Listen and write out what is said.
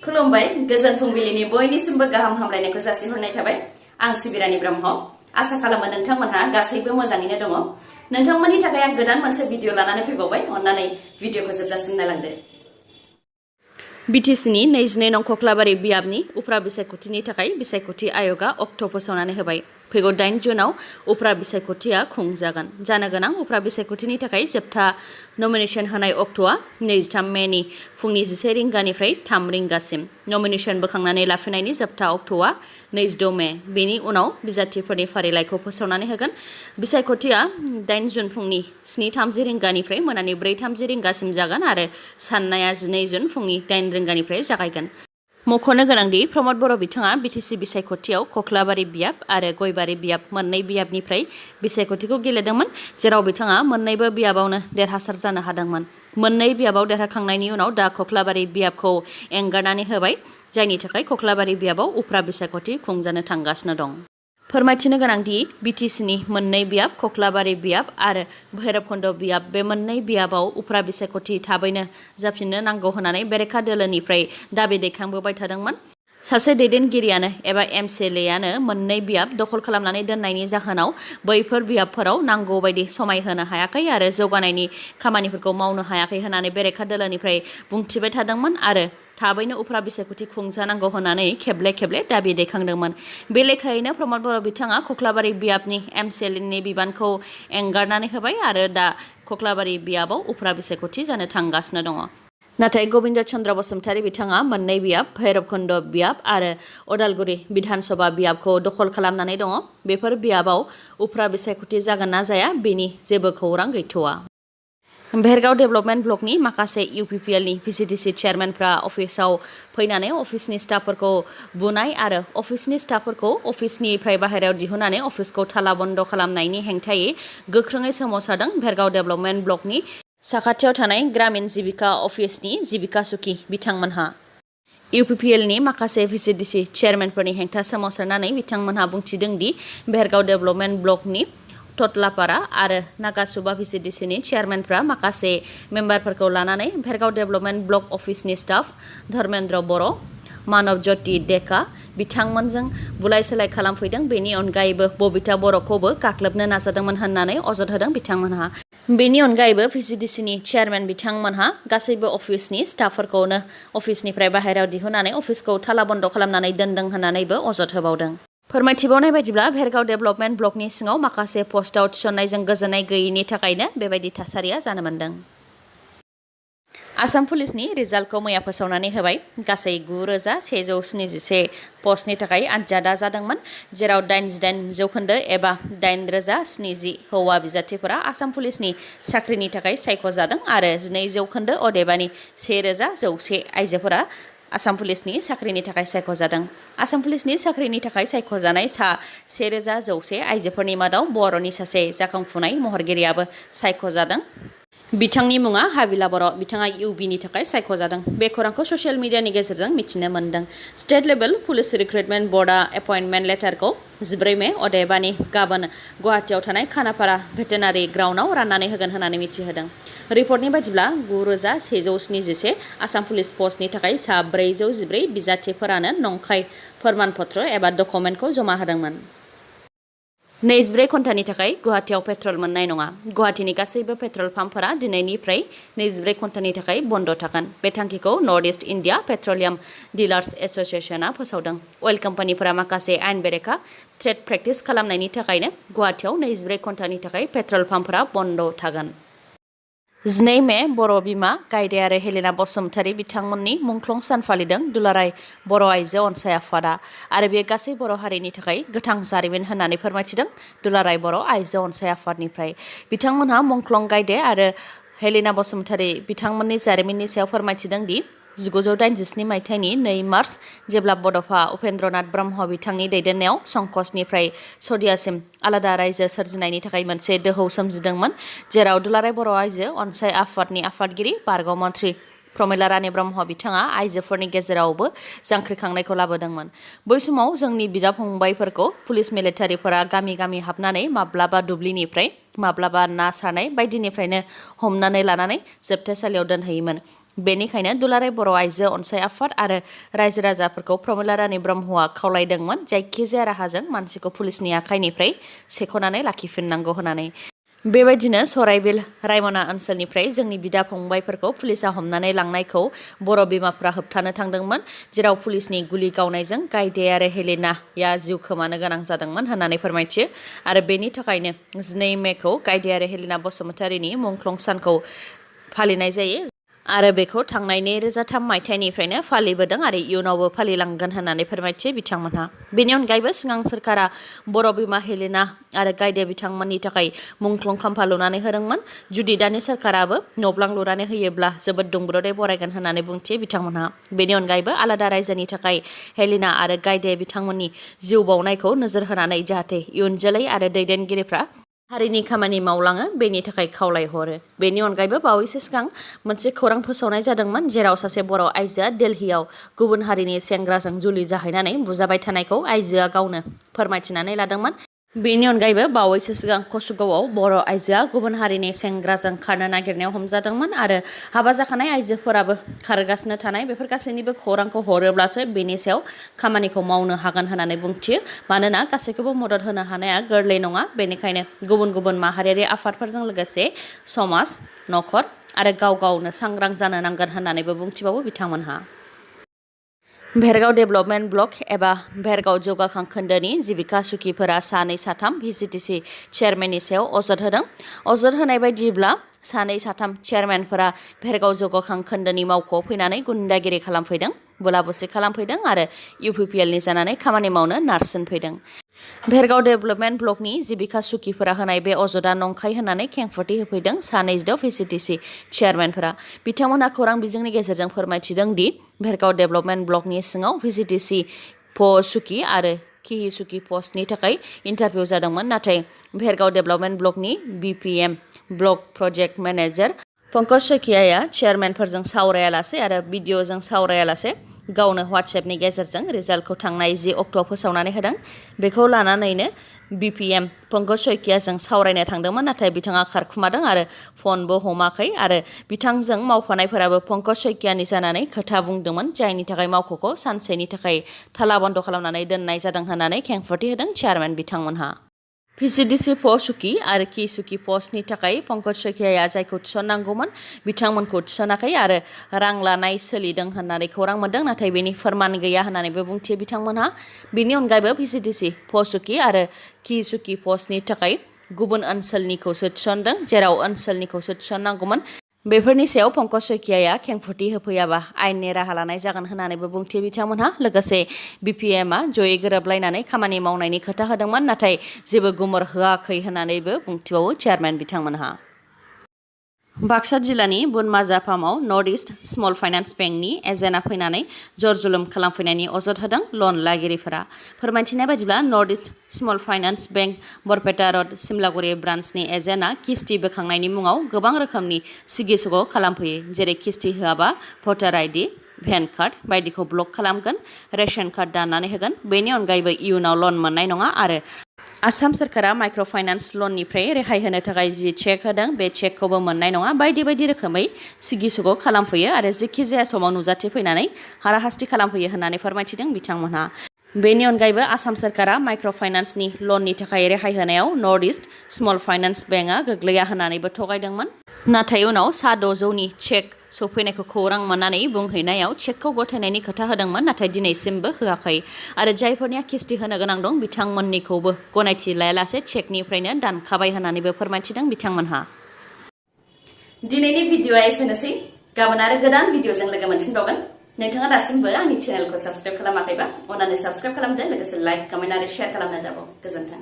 खुलुमबाय गोजोन फुंबिलिनि बयनिसिमबो गाहाम हामलायनायखौ जासिहरनाय थाबाय आं सिबिरानि ब्रह्म आसा खालामो नोंथांमोनहा गासैबो मोजाङैनो दङ नोंथांमोननि थाखाय आं गोदान मोनसे भिडिअ लानानै फैबावबाय अन्नानै भिडिअखौ जोबजासिम नायलांदो बिटिसिनि 22 नं खख्लाबारि बियाबनि उफ्रा बिसायख'थिनि थाखाय बिसायख'थि आय'गा अक्ट' फोसावनानै होबाय फैगौ 8 जुनाव उफ्रा बिसायख'थिया खुंजागोन जानो गोनां उफ्रा बिसायख'थिनि थाखाय जोबथा नमिनेशन होनाय अक्ट'आ 23 मेनि फुंनि 11 रिंगानिफ्राय 3 रिंगासिम नमिनेशन बोखांनानै लाफिननायनि जोबथा अक्ट'आ 26 मे बेनि उनाव बिजाथिफोरनि फारिलाइखौ फोसावनानै होगोन बिसायख'थिया 8 जुन फुंनि 7:30 रिंगानिफ्राय मोनानि 4:30 रिंगासिम जागोन आरो साननाया 12 जुन फुंनि 8 रिंगानिफ्राय जागायगोन मख'नो गोनांदि प्रमद बर' बिथाङा बिटिसि बिसायख'थियाव खख्लाबारि बियाब आरो गयबारि बियाब मोननै बियाबनिफ्राय बिसायख'थिखौ गेलेदोंमोन जेराव बिथाङा मोननैबो बियाबावनो देरहासार जानो हादोंमोन मोननै बियाबाव देरहाखांनायनि उनाव दा खख्लाबारि बियाबखौ एंगारनानै होबाय जायनि थाखाय खख्लाबारि बियाबाव उफ्रा बिसायख'थि खुंजानो थांगासिनो दं फोरमायथिनो गोनांदि बिटिसिनि मोननै बियाब खख्लाबारि बियाब आरो भैरबखुन्द बियाब बे मोननै बियाबाव उफ्रा बिसायख'थि थाबैनो जाफिननो नांगौ होननानै बेरेखा दोलोनिफ्राय दाबि दैखांबोबाय थादोंमोन सासे दैदेनगिरियानो एबा एमसिएलएआनो मोननै बियाब दखल खालामनानै दोननायनि जाहोनाव बैफोर बियाबफोराव नांगौ बायदि समाय होनो हायाखै आरो जौगानायनि खामानिफोरखौ मावनो हायाखै होननानै बेरेखा दोलोनिफ्राय बुंथिबाय थादोंमोन आरो थाबैनो उफ्रा बिसायख'थि खुंजानांगौ होननानै खेबले खेबले दाबि दैखांदोंमोन बे लेखायैनो प्रमद बर' बिथाङा खख्लाबारि बियाबनि एमसिएलएनि बिबानखौ एंगारनानै होबाय आरो दा खख्लाबारि बियाबाव उफ्रा बिसायख'थि जानो थांगासिनो दङ नाथाय गबिन्द चन्द्र बसुमतारी बिथाङा मोननै बियाब भैरबखुन्द बियाब आरो अदालगुरि विधानसभा बियाबखौ दखल खालामनानै दङ बेफोर बियाबाव उफ्रा बिसायख'थि जागोन ना जाया बेनि जेबो खौरां गैथ'वा भेरगाव डेभेलपमेन्ट ब्लकनि माखासे इउपिपिएलनि भिसिडिसि चेयारमेनफ्रा अफिसाव फैनानै अफिसनि स्टाफफोरखौ बुनाय आरो अफिसनि स्टाफफोरखौ अफिसनिफ्राय बाहेरायाव दिहुननानै अफिसखौ ताला बन्द खालामनायनि हेंथायै गोख्रोङै सोमावसारदों भेरगाव डेभेलपमेन्ट ब्लकनि साखाथियाव थानाय ग्रामीण जिबिका अफिसनि जिबिका सुखि बिथांमोनहा इउपिपिएलनि माखासे भिसिडिसि चेयारमेनफोरनि हेंथा सोमावसारनानै बिथांमोनहा बुंथिदों दि भेरगाव डेभेलपमेन्ट ब्लकनि टटलापारा आरो नागासुबा भिसिडिसिनि चेयारमेनफ्रा माखासे मेम्बारफोरखौ लानानै भेरगाव डेभेलपमेन्ट ब्लक अफिसनि स्टाफ धर्मेन्द्र बर' मानव ज्योति डेका बिथांमोनजों बुलाय सोलाय खालामफैदों बेनि अनगायैबो बबिता बर'खौबो गाग्लोबनो नाजादोंमोन होननानै अजद होदों बिथांमोनहा बेनि अनगायैबो भिसिडिसिनि चेयारमेन बिथांमोनहा गासैबो अफिसनि स्टाफफोरखौनो अफिसनिफ्राय बाहेरायाव दिहुननानै अफिसखौ ताला बन्द खालामनानै दोनदों होननानैबो अजद होबावदों फोरमायथिबावनाय बायदिब्ला भेरगाव डेभेलपमेन्ट ब्लकनि सिङाव माखासे पस्टआव थिसननायजों गोजोननाय गैयैनि थाखायनो बेबायदि थासारिया जानो मोन्दों आसाम पुलिसनि रिजाल्टखौ मैया फोसावनानै होबाय गासै 9,171 पस्टनि थाखाय आनजादा जादोंमोन जेराव 88% एबा 8,070 हौवा बिजाथिफोरा आसाम पुलिसनि साख्रिनि थाखाय सायख'जादों आरो 2% अदेबानि 1,100 आइजोफोरा आसाम पुलिसनि साख्रिनि थाखाय सायख'जादों आसाम पुलिसनि साख्रिनि थाखाय सायख'जानाय सा 1,100 आइजोफोरनि मादाव बर'नि सासे जाखांफुनाय महरगिरियाबो सायख'जादों बिथांनि मुङा हाबिला बर' बिथाङा इउबिनि थाखाय सायख'जादों बे खौरांखौ ससियेल मिडियानि गेजेरजों मिथिनो मोन्दों स्टेट लेभेल पुलिस रिक्रुटमेन्ट बर्डआ एपइन्टमेन्ट लेटारखौ 14 मे अदेबानि गाबोन गुवाहाटीआव थानाय खानापारा भेटेनारि ग्राउन्डआव राननानै होगोन होननानै मिथिहोदों रिपर्टनि बायदिब्ला 9,171 आसाम पुलिस पस्टनि थाखाय सा 414 बिजाथिफोरानो नंखाय फोरमानपत्र एबा डकुमेन्टखौ जमा होदोंमोन 24 घन्टानि थाखाय गुवाहाटीआव पेट्रल मोननाय नङा गुवाहाटीनि गासैबो पेट्रल पाम्पफोरा दिनैनिफ्राय 24 घन्टानि थाखाय बन्द थागोन बे थांखिखौ नर्थ इस्ट इन्डिया पेट्रलियाम डिलार्स एसोसिएशनआ फोसावदों अइल कम्पानिफोरा माखासे आयेन बेरेखा ट्रेड प्रेक्टिस खालामनायनि थाखायनो गुवाहाटीआव 24 घन्टानि थाखाय पेट्रल पाम्पफोरा बन्द थागोन 12 मे बर' बिमा गायदे आरो हेलेना बसुमतारी बिथांमोननि मुंख्लं सान फालिदों दुलाराय बर' आइजो अनसाय आफादा आरो बे गासै बर' हारिनि थाखाय गोथां जारिमिन होननानै फोरमायथिदों दुलाराय बर' आइजो अनसाय आफादनिफ्राय बिथांमोनहा मुंख्लं गायदे आरो हेलेना बसुमतारी बिथांमोननि जारिमिननि सायाव फोरमायथिदों दि 1987 मायथाइनि 2 मार्च जेब्ला बड'फा उपेन्द्रनाथ ब्रह्म बिथांनि दैदेननायाव संकसनिफ्राय सदियासिम आलादा रायजो सोरजिनायनि थाखाय मोनसे दोहौ सोमजिदोंमोन जेराव दुलाराय बर' आइजो अनसाय आफादनि आफादगिरि बारग' मन्थ्रि प्रमिला रानी ब्रह्म बिथाङा आइजोफोरनि गेजेरावबो जांख्रिखांनायखौ लाबोदोंमोन बै समाव जोंनि बिदा फंबायफोरखौ पुलिस मिलिटारिफोरा गामि गामि हाबनानै माब्लाबा दुब्लिनिफ्राय माब्लाबा ना सारनाय बायदिनिफ्रायनो हमनानै लानानै जोबथेसालियाव दोनहैयोमोन बेनिखायनो दुलाराय बर' आइजो अनसाय आफाद आरो रायजो राजाफोरखौ प्रमिला रानी ब्रह्मआ खावलायदोंमोन जायखिजाया राहाजों मानसिखौ पुलिसनि आखाइनिफ्राय सेख'नानै लाखिफिननांगौ होननानै। बेबायदिनो सराइबिल रायमना ओनसोलनिफ्राय जोंनि बिदा फंबायफोरखौ पुलिसा हमनानै लांनायखौ बर' बिमाफ्रा होबथानो थांदोंमोन, जेराव पुलिसनि गुलि गावनायजों गायदे आरो हेलेनाया जिउ खोमानो गोनां जादोंमोन होननानै फोरमायथियो आरो बेनि थाखायनो 12 मेखौ गायदे आरो हेलेना बसुमतारीनि मुंख्लं सानखौ फालिनाय जायो आरो बेखौ थांनाय 2003 मायथाइनिफ्रायनो फालिबोदों आरो इयुनावबो फालिलांगोन होननानै फोरमायथियो बिथांमोनहा। बेनि अनगायैबो सिगां सोरखारा बर' बिमा हेलेना आरो गायदे बिथांमोननि थाखाय मुंख्लं खाम्फा लुनानै होदोंमोन। जुदि दानि सोरखाराबो न'ब्लां लुनानै होयोब्ला जोबोद दुंब्रुदै बरायगोन होननानै बुंथियो बिथांमोनहा। बेनि अनगायैबो आलादा रायजोनि थाखाय हेलेना आरो गायदे बिथांमोननि जिउ बावनायखौ नोजोर होनानै जाहाथे इयुन जोलै आरो दैदेनगिरिफ्रा हारिनि खामानि मावलाङो बेनि थाखाय खावलायहरो। बेनि अनगायैबो बावैसो सिगां मोनसे खौरां फोसावनाय जादोंमोन, जेराव सासे बर' आइजोआ दिल्लीयाव गुबुन हारिनि सेंग्राजों जुलि जाहैनानै बुजाबाय थानायखौ आइजोआ गावनो फोरमायथिनानै लादोंमोन। बेनि अनगायैबो बावैसो सिगां कसुगावआव बर' आइजोआ गुबुन हारिनि सेंग्राजों खारनो नागिरनायाव हमजादोंमोन आरो हाबा जाखानाय आइजोफोराबो खारगासिनो थानाय बेफोर गासैनिबो खौरांखौ हरोब्लासो बेनि सायाव खामानिखौ मावनो हागोन होननानै बुंथियो। मानोना गासैखौबो मदद होनो हानाया गोरलै नङा, बेनिखायनो गुबुन गुबुन माहारियारि आफादफोरजों लोगोसे समाज, नखर आरो गाव गावनो सांग्रां जानो नांगोन होननानैबो बुंथिबावो बिथांमोनहा। भेरगाव डेभेलपमेन्ट ब्लक एबा भेरगाव जौगाखां खोन्दोनि जिबिका सुखिफोरा सानै साथाम भिसिडिसि चेयारमेननि सायाव अजद होदों। अजद होनाय बायदिब्ला सानै साथाम चेयारमेनफोरा भेरगाव जौगाखां खोन्दोनि मावख'आव फैनानै गुन्दागिरि खालामफैदों, बुला बुसि खालामफैदों आरो इउपिपिएलनि जानानै खामानि मावनो नारसिनफैदों। भेरगाव डेभेलपमेन्ट ब्लकनि जिबिका सुखिफोरा होनाय बे अजदआ नंखाय होननानै खेंफोरथि होफैदों सानैजों भिसिडिसि चेयारमेनफोरा। बिथांमोनहा खौरां बिजोंनि गेजेरजों फोरमायथिदों दि भेरगाव डेभेलपमेन्ट ब्लकनि सिङाव भिसिडिसि सुखि आरो किहि सुखि पस्टनि थाखाय इन्टारभिउ जादोंमोन, नाथाय भेरगाव डेभेलपमेन्ट ब्लकनि BPM block project manager Pankaj शइकियाया चेयारमेनफोरजों सावरायालासे आरो भिडिअजों सावरायालासे गावनो वाट्सएपनि गेजेरजों रिजाल्टखौ थांनाय 10 अक्ट'आव फोसावनानै होदों। बेखौ लानानैनो बिपिएम पंकज शइकियाजों सावरायनो थांदोंमोन, नाथाय बिथाङा खारखुमादों आरो फनबो हमाखै आरो बिथांजों मावफानायफोराबो पंकज शइकियानि जानानै खोथा बुंदोंमोन, जायनि थाखाय मावख'खौ सानसेनि थाखाय थाला बन्द खालामनानै दोननाय जादों होननानै खेंफोरथि होदों चेयारमेन बिथांमोनहा। भिसिडिसि सुखि आरो कि सुखि पस्टनि थाखाय पंकज शइकियाया जायखौ थिसननांगौमोन बिथांमोनखौ थिसनाखै आरो रां लानाय सोलिदों होननानै खौरां मोन्दों, नाथाय बेनि फोरमान गैया होननानैबो बुंथियो बिथांमोनहा। बेनि अनगायैबो भिसिडिसि सुखि आरो कि सुखि पस्टनि थाखाय गुबुन ओनसोलनिखौसो थिसनदों, जेराव ओनसोलनिखौसो थिसननांगौमोन। बेफोरनि सायाव पंकज शइकियाया खेंफोरथि होफैयाबा आयेननि राहा लानाय जागोन होननानैबो बुंथियो बिथांमोनहा। लोगोसे बिपिएमआ जयै गोरोबलायनानै खामानि मावनायनि खोथा होदोंमोन, नाथाय जेबो गुमुर होआखै होननानैबो बुंथिबावो चेयारमेन बिथांमोनहा। बाक्सा जिल्लानि बुनमाजा फार्माव नर्थ इस्ट स्मल फाइनान्स बेंकनि एजेन्टआ फैनानै जर-जुलुम खालामफैनायनि अजद होदों लन लागिरिफोरा। फोरमायथिनाय बायदिब्ला north east small finance bank Barpeta road Simlaguri ब्रान्चनि एजेन्टआ किस्ति बोखांनायनि मुङाव गोबां रोखोमनि सिगि-सग' खालामफैयो, जेरै किस्ति होआबा भटार आइडि, पेन कार्ड बायदिखौ ब्लक खालामगोन, रेशन कार्ड दाननानै होगोन, बेनि अनगायैबो इयुनाव लन मोननाय नङा आरो आसाम सोरखारा माइक्र' फाइनान्स लननिफ्राय रेहाय होनो थाखाय जि चेक होदों बे चेकखौबो मोननाय नङा, बायदि बायदि रोखोमै सिगि-सग' खालामफैयो आरो जेखिजाया समाव नुजाथिफैनानै हाराहास्ति खालामफैयो होननानै फोरमायथिदों बिथांमोनहा। बेनि अनगायैबो आसाम सोरखारा माइक्र' फाइनान्सनि लननि थाखाय रेहाय होनायाव नर्थ इस्ट स्मल फाइनान्स बेंकआ गोग्लैया होननानैबो थगायदोंमन। नाथाय उनाव सा 600नि चेक सौफैनायखौ खौरां मोननानै बुंहैनायाव चेकखौ गथायनायनि खोथा होदोंमोन, नाथाय दिनैसिमबो होआखै आरो जायफोरनिया किस्ति होनो गोनां दं बिथांमोननिखौबो गनायथि लायालासे चेकनिफ्रायनो दानखाबाय होननानैबो फोरमायथिदों बिथांमोनहा। दिनैनि भिडिअ'आ एसेनोसै, गाबोन आरो गोदान भिडिअ'जों लोगो मोनफिनबावगोन। नोंथाङा दासिमबो आंनि चेनेलखौ साबस्क्राइब खालामाखैबा अन्नानै साबस्क्राइब खालामदो, लोगोसे लाइक, कमेन्ट आरो शेयार खालामनो दाबाव। गोजोन्थों।